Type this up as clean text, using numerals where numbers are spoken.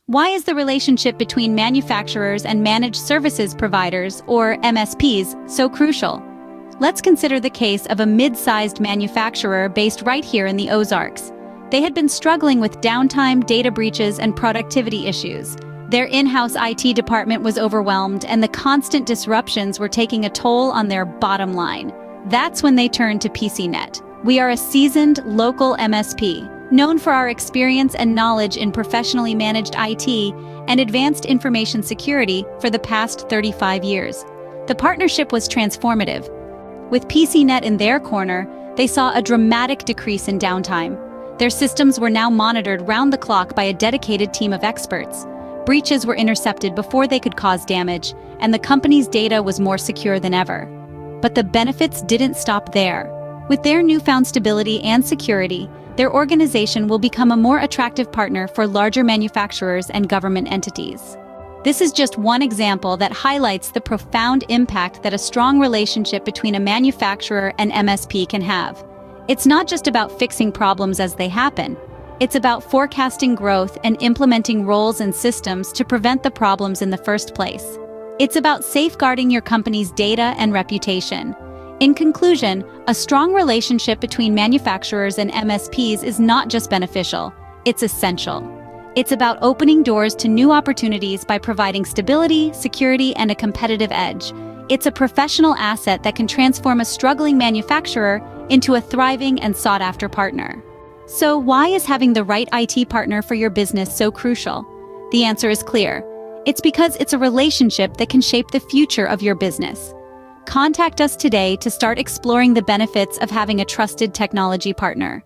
Why is the relationship between manufacturers and managed services providers, or MSPs, so crucial? Let's consider the case of a mid-sized manufacturer based right here in the Ozarks. They had been struggling with downtime, data breaches, and productivity issues. Their in-house IT department was overwhelmed, and the constant disruptions were taking a toll on their bottom line. That's when they turned to PCnet. We are a seasoned, local MSP, known for our experience and knowledge in professionally managed IT and advanced information security for the past 35 years. The partnership was transformative. With PCnet in their corner, they saw a dramatic decrease in downtime. Their systems were now monitored round the clock by a dedicated team of experts. Breaches were intercepted before they could cause damage, and the company's data was more secure than ever. But the benefits didn't stop there. With their newfound stability and security, their organization will become a more attractive partner for larger manufacturers and government entities. This is just one example that highlights the profound impact that a strong relationship between a manufacturer and MSP can have. It's not just about fixing problems as they happen. It's about forecasting growth and implementing roles and systems to prevent the problems in the first place. It's about safeguarding your company's data and reputation. In conclusion, a strong relationship between manufacturers and MSPs is not just beneficial, it's essential. It's about opening doors to new opportunities by providing stability, security, and a competitive edge. It's a professional asset that can transform a struggling manufacturer into a thriving and sought-after partner. So why is having the right IT partner for your business so crucial? The answer is clear. It's because it's a relationship that can shape the future of your business. Contact us today to start exploring the benefits of having a trusted technology partner.